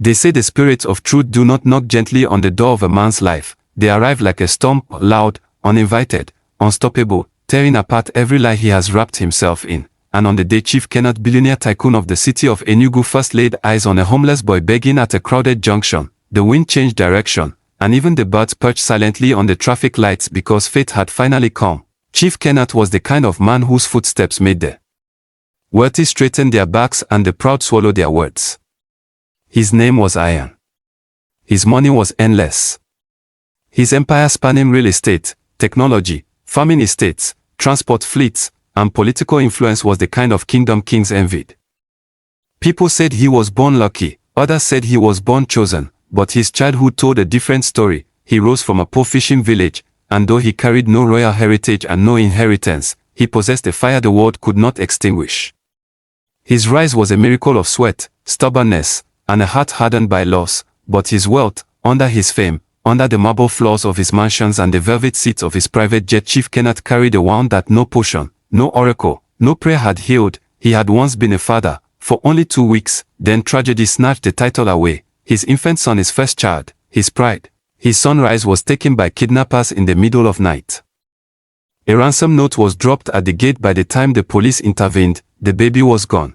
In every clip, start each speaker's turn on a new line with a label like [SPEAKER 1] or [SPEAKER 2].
[SPEAKER 1] They say the spirits of truth do not knock gently on the door of a man's life. They arrive like a storm, loud, uninvited, unstoppable, tearing apart every lie he has wrapped himself in. And on the day Chief Kenneth, billionaire tycoon of the city of Enugu, first laid eyes on a homeless boy begging at a crowded junction, the wind changed direction, and even the birds perched silently on the traffic lights because fate had finally come. Chief Kenneth was the kind of man whose footsteps made the wealthy straighten their backs and the proud swallow their words. His name was Iron. His money was endless. His empire spanning real estate, technology, farming estates, transport fleets, and political influence was the kind of kingdom kings envied. People said he was born lucky, others said he was born chosen, but his childhood told a different story. He rose from a poor fishing village, and though he carried no royal heritage and no inheritance, he possessed a fire the world could not extinguish. His rise was a miracle of sweat, stubbornness, and a heart hardened by loss, but his wealth, under his fame, under the marble floors of his mansions and the velvet seats of his private jet, Chief Kenneth carried a wound that no potion, no oracle, no prayer had healed. He had once been a father, for only 2 weeks, then tragedy snatched the title away. His infant son, his first child, his pride. His sunrise was taken by kidnappers in the middle of night. A ransom note was dropped at the gate. By the time the police intervened, the baby was gone.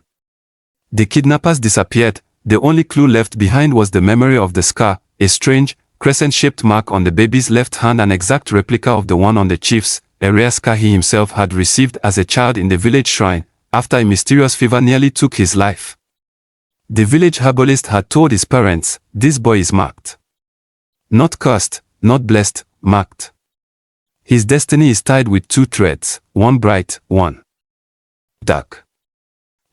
[SPEAKER 1] The kidnappers disappeared. The only clue left behind was the memory of the scar, a strange, crescent-shaped mark on the baby's left hand, an exact replica of the one on the chief's, a rare scar he himself had received as a child in the village shrine, after a mysterious fever nearly took his life. The village herbalist had told his parents, "This boy is marked. Not cursed, not blessed, marked. His destiny is tied with 2 threads, one bright, one dark.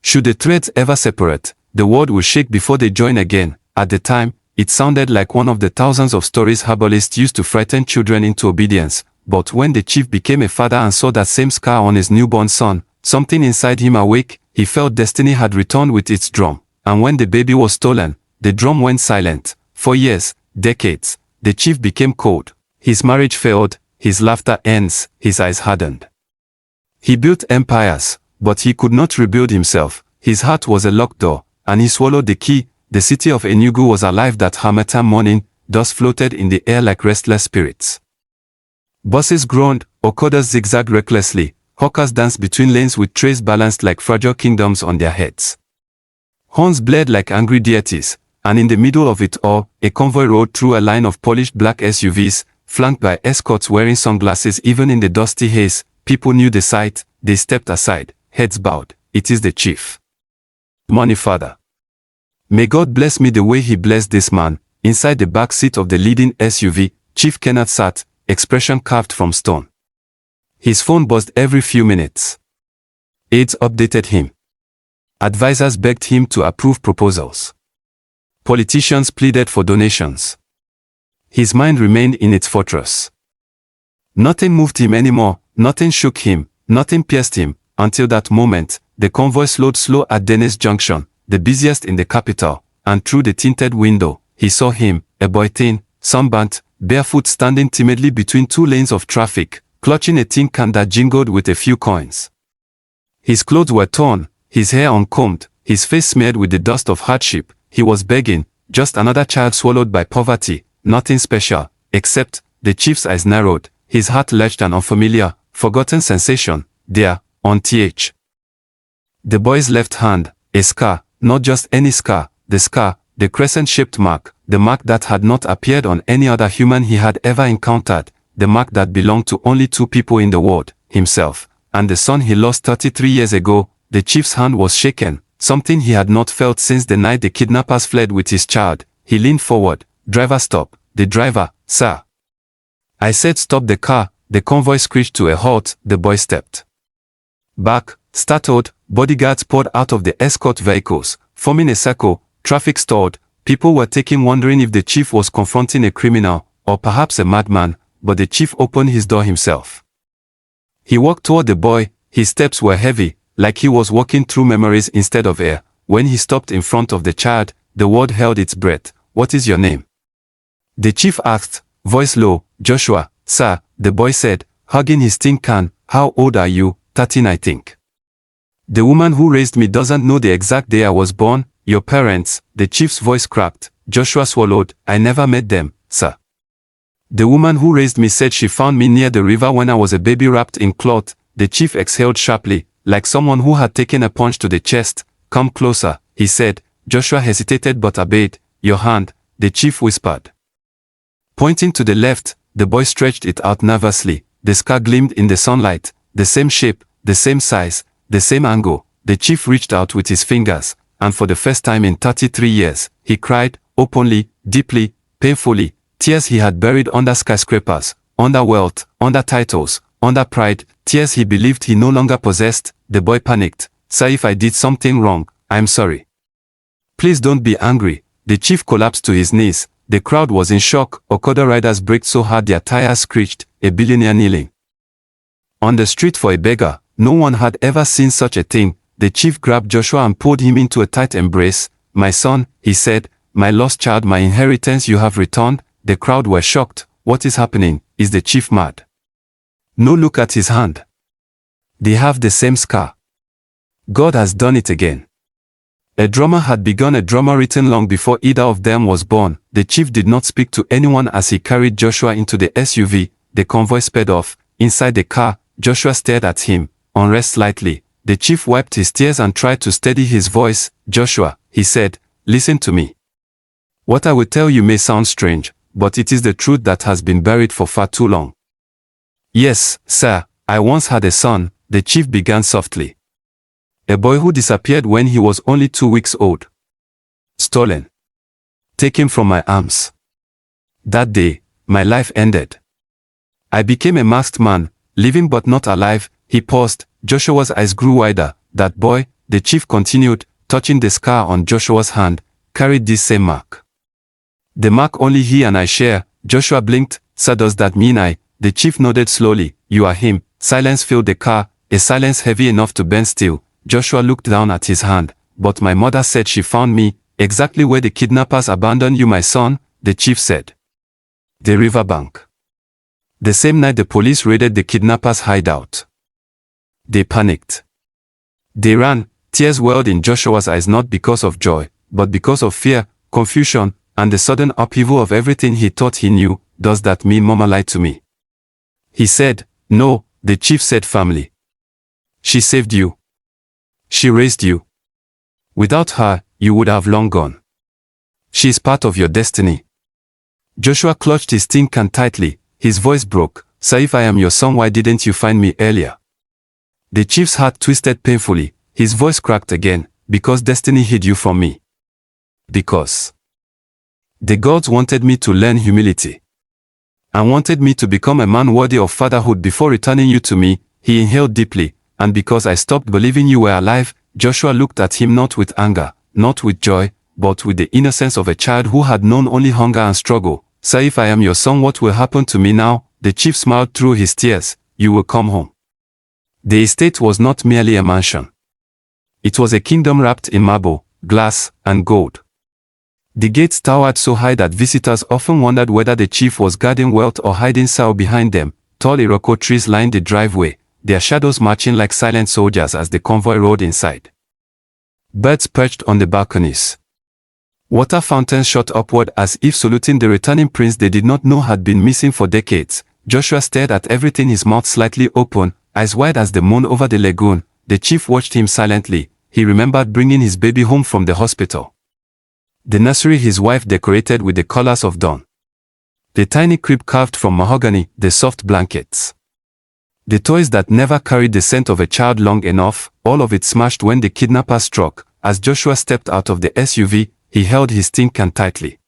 [SPEAKER 1] Should the threads ever separate, the world will shake before they join again." At the time, it sounded like one of the thousands of stories herbalists used to frighten children into obedience, but when the chief became a father and saw that same scar on his newborn son, something inside him awake. He felt destiny had returned with its drum, and when the baby was stolen, the drum went silent. For years, decades, the chief became cold. His marriage failed, his laughter ends, his eyes hardened. He built empires, but he could not rebuild himself. His heart was a locked door, and he swallowed the key. The city of Enugu was alive that harmattan morning. Dust floated in the air like restless spirits. Buses groaned, Okodas zigzagged recklessly, hawkers danced between lanes with trays balanced like fragile kingdoms on their heads. Horns blared like angry deities, and in the middle of it all, a convoy rode through a line of polished black SUVs, flanked by escorts wearing sunglasses. Even in the dusty haze, people knew the sight. They stepped aside, heads bowed. "It is the chief. Money father. May God bless me the way he blessed this man." Inside the back seat of the leading SUV, Chief Kenneth sat, expression carved from stone. His phone buzzed every few minutes. Aides updated him. Advisors begged him to approve proposals. Politicians pleaded for donations. His mind remained in its fortress. Nothing moved him anymore, nothing shook him, nothing pierced him, until that moment. The convoy slowed slow at Dennis Junction, the busiest in the capital, and through the tinted window, he saw him, a boy thin, sunburnt, barefoot, standing timidly between 2 lanes of traffic, clutching a tin can that jingled with a few coins. His clothes were torn, his hair uncombed, his face smeared with the dust of hardship. He was begging, just another child swallowed by poverty, nothing special, except. The chief's eyes narrowed, his heart lurched, an unfamiliar, forgotten sensation, there, on th. The boy's left hand, a scar, not just any scar, the scar, the crescent-shaped mark, the mark that had not appeared on any other human he had ever encountered, the mark that belonged to only 2 people in the world, himself, and the son he lost 33 years ago. The chief's hand was shaken, something he had not felt since the night the kidnappers fled with his child. He leaned forward. "Driver, stop." The driver, "Sir." "I said stop the car." The convoy screeched to a halt. The boy stepped back, startled. Bodyguards poured out of the escort vehicles, forming a circle. Traffic stalled. People were taken, wondering if the chief was confronting a criminal, or perhaps a madman, but the chief opened his door himself. He walked toward the boy. His steps were heavy, like he was walking through memories instead of air. When he stopped in front of the child, the world held its breath. "What is your name?" the chief asked, voice low. "Joshua, sir," the boy said, hugging his tin can. "How old are you?" 13, I think. "The woman who raised me doesn't know the exact day I was born." Your parents, the chief's voice cracked. Joshua swallowed. I never met them, sir. The woman who raised me said she found me near the river when I was a baby wrapped in cloth. The chief exhaled sharply, like someone who had taken a punch to the chest. Come closer, he said. Joshua hesitated but obeyed. Your hand, the chief whispered. Pointing to the left, the boy stretched it out nervously. The scar gleamed in the sunlight, the same shape, the same size, the same angle. The chief reached out with his fingers, and for the first time in 33 years, he cried, openly, deeply, painfully, tears he had buried under skyscrapers, under wealth, under titles, under pride, tears he believed he no longer possessed. The boy panicked. Sir, if I did something wrong, I'm sorry. Please don't be angry. The chief collapsed to his knees. The crowd was in shock. Okada riders braked so hard their tires screeched. A billionaire kneeling on the street for a beggar. No one had ever seen such a thing. The chief grabbed Joshua and pulled him into a tight embrace. My son, he said, my lost child, my inheritance you have returned. The crowd were shocked. What is happening? Is the chief mad? No, look at his hand. They have the same scar. God has done it again. A drummer had begun a drama written long before either of them was born. The chief did not speak to anyone as he carried Joshua into the SUV. The convoy sped off. Inside the car, Joshua stared at him, unrest slightly. The chief wiped his tears and tried to steady his voice. Joshua, he said, listen to me. What I will tell you may sound strange, but it is the truth that has been buried for far too long. Yes, sir, I once had a son, the chief began softly. A boy who disappeared when he was only 2 weeks old. Stolen. Taken from my arms. That day, my life ended. I became a masked man, living but not alive. He paused. Joshua's eyes grew wider. That boy, the chief continued, touching the scar on Joshua's hand, carried this same mark. The mark only he and I share. Joshua blinked. Sir, does that mean I? The chief nodded slowly. You are him. Silence filled the car, a silence heavy enough to bend steel. Joshua looked down at his hand. But my mother said she found me, exactly where the kidnappers abandoned you, my son, the chief said. The riverbank. The same night the police raided the kidnappers' hideout. They panicked. They ran. Tears welled in Joshua's eyes, not because of joy, but because of fear, confusion, and the sudden upheaval of everything he thought he knew. Does that mean Mama lied to me? He said. No, the chief said firmly. She saved you. She raised you. Without her, you would have long gone. She is part of your destiny. Joshua clutched his tin can tightly. His voice broke. Sir, if I am your son, why didn't you find me earlier? The chief's heart twisted painfully. His voice cracked again. Because destiny hid you from me. Because the gods wanted me to learn humility. And wanted me to become a man worthy of fatherhood before returning you to me. He inhaled deeply. And because I stopped believing you were alive. Joshua looked at him not with anger, not with joy, but with the innocence of a child who had known only hunger and struggle. Sir, if I am your son, what will happen to me now? The chief smiled through his tears. You will come home. The estate was not merely a mansion. It was a kingdom wrapped in marble, glass, and gold. The gates towered so high that visitors often wondered whether the chief was guarding wealth or hiding sorrow behind them. Tall Iroko trees lined the driveway, their shadows marching like silent soldiers as the convoy rode inside. Birds perched on the balconies. Water fountains shot upward as if saluting the returning prince they did not know had been missing for decades. Joshua stared at everything, his mouth slightly open, eyes wide as the moon over the lagoon. The chief watched him silently. He remembered bringing his baby home from the hospital. The nursery his wife decorated with the colors of dawn. The tiny crib carved from mahogany, the soft blankets. The toys that never carried the scent of a child long enough, all of it smashed when the kidnapper struck. As Joshua stepped out of the SUV, he held his tin can tightly.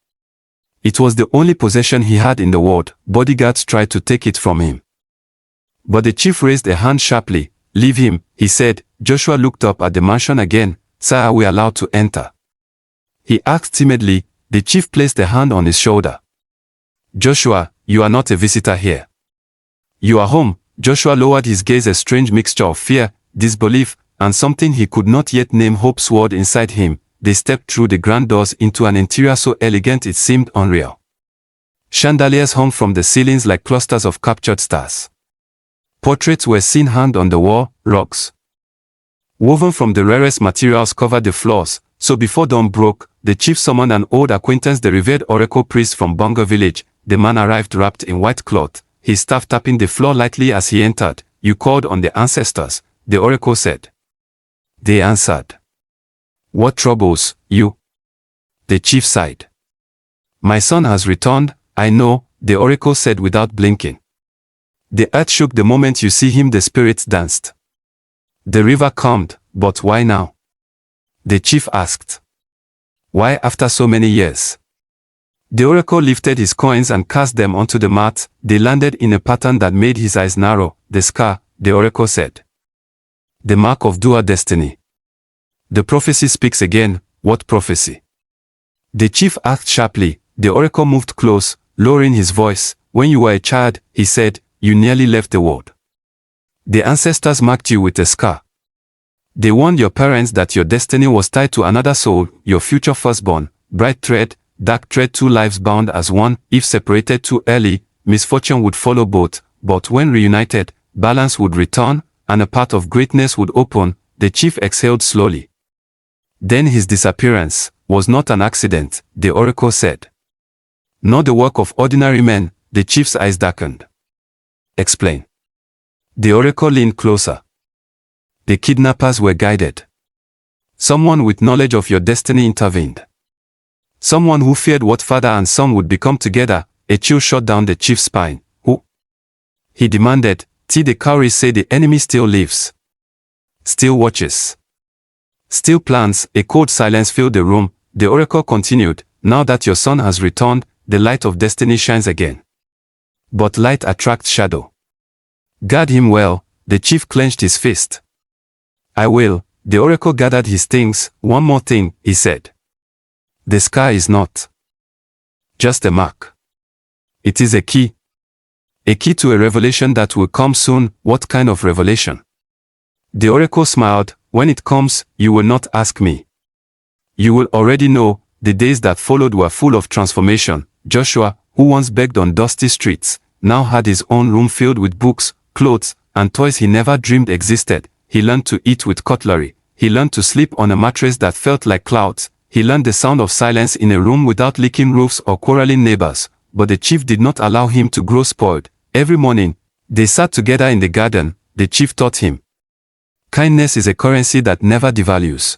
[SPEAKER 1] It was the only possession he had in the world. Bodyguards tried to take it from him. But the chief raised a hand sharply. Leave him, he said. Joshua looked up at the mansion again. Sir, are we allowed to enter? He asked timidly. The chief placed a hand on his shoulder. Joshua, you are not a visitor here. You are home. Joshua lowered his gaze. A strange mixture of fear, disbelief, and something he could not yet name hope swirled inside him. They stepped through the grand doors into an interior so elegant it seemed unreal. Chandeliers hung from the ceilings like clusters of captured stars. Portraits were seen hanged on the wall. Rugs woven from the rarest materials covered the floors. So before dawn broke, the chief summoned an old acquaintance, the revered oracle priest from Bonga village. The man arrived wrapped in white cloth, his staff tapping the floor lightly as he entered. "You called on the ancestors," the oracle said. They answered. "What troubles you?" The chief sighed. "My son has returned, I know," the oracle said without blinking. "The earth shook the moment you see him, the spirits danced. The river calmed, but why now?" The chief asked. "Why after so many years?" The oracle lifted his coins and cast them onto the mat. They landed in a pattern that made his eyes narrow. "The scar," the oracle said. "The mark of doer destiny." "The prophecy speaks again." "What prophecy?" The chief asked sharply. The oracle moved close, lowering his voice. "When you were a child," he said, "you nearly left the world. The ancestors marked you with a scar. They warned your parents that your destiny was tied to another soul, your future firstborn. Bright thread, dark thread, two lives bound as one. If separated too early, misfortune would follow both, but when reunited, balance would return, and a path of greatness would open." The chief exhaled slowly. "Then his disappearance was not an accident," the oracle said. "Not the work of ordinary men." The chief's eyes darkened. "Explain." The oracle leaned closer. "The kidnappers were guided. Someone with knowledge of your destiny intervened. Someone who feared what father and son would become together." A chill shot down the chief's spine. "Who?" he demanded. "The cowries say the enemy still lives. Still watches. Still plans." A cold silence filled the room. The oracle continued. "Now that your son has returned, the light of destiny shines again. But light attracts shadow. Guard him well." The chief clenched his fist. "I will." The oracle gathered his things. "One more thing," he said. "The scar is not just a mark. It is a key. A key to a revelation that will come soon." "What kind of revelation?" The oracle smiled. "When it comes, you will not ask me. You will already know." The days that followed were full of transformation. Joshua, who once begged on dusty streets, now had his own room filled with books, clothes, and toys he never dreamed existed. He learned to eat with cutlery. He learned to sleep on a mattress that felt like clouds. He learned the sound of silence in a room without leaking roofs or quarreling neighbors. But the chief did not allow him to grow spoiled. Every morning, they sat together in the garden. The chief taught him. Kindness is a currency that never devalues.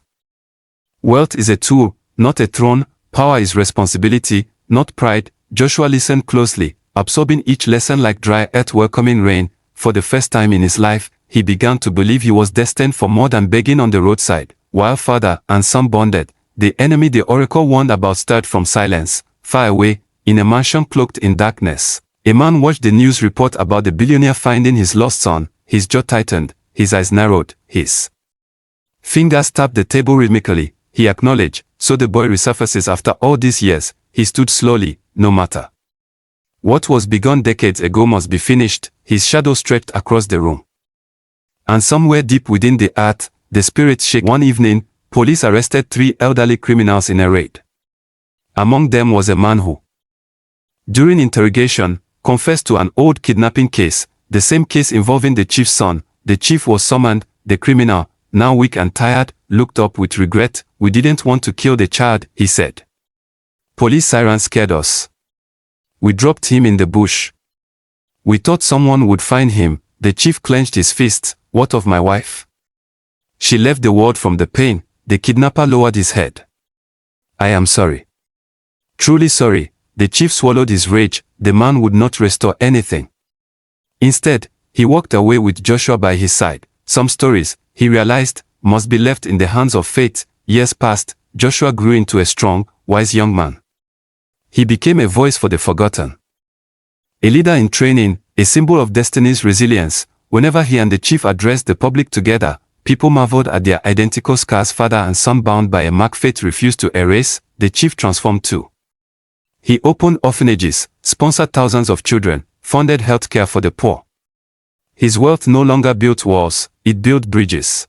[SPEAKER 1] Wealth is a tool, not a throne. Power is responsibility, not pride. Joshua listened closely, absorbing each lesson like dry earth welcoming rain. For the first time in his life, he began to believe he was destined for more than begging on the roadside. While father and son bonded, the enemy the oracle warned about stirred from silence. Far away, in a mansion cloaked in darkness, a man watched the news report about the billionaire finding his lost son. His jaw tightened, his eyes narrowed, his fingers tapped the table rhythmically. He acknowledged. "So the boy resurfaces after all these years." He stood slowly. "No matter. What was begun decades ago must be finished." His shadow stretched across the room. And somewhere deep within the earth, the spirits shake. One evening, police arrested 3 elderly criminals in a raid. Among them was a man who, during interrogation, confessed to an old kidnapping case, the same case involving the chief's son. The chief was summoned. The criminal, now weak and tired, looked up with regret. "We didn't want to kill the child," he said. "Police sirens scared us. We dropped him in the bush. We thought someone would find him." The chief clenched his fists. "What of my wife? She left the world from the pain." The kidnapper lowered his head. "I am sorry. Truly sorry." The chief swallowed his rage. The man would not restore anything. Instead, he walked away with Joshua by his side. Some stories, he realized, must be left in the hands of fate. Years passed. Joshua grew into a strong, wise young man. He became a voice for the forgotten. A leader in training, a symbol of destiny's resilience. Whenever he and the chief addressed the public together, people marveled at their identical scars, father and son bound by a mark fate refused to erase. The chief transformed too. He opened orphanages, sponsored thousands of children, funded healthcare for the poor. His wealth no longer built walls, it built bridges.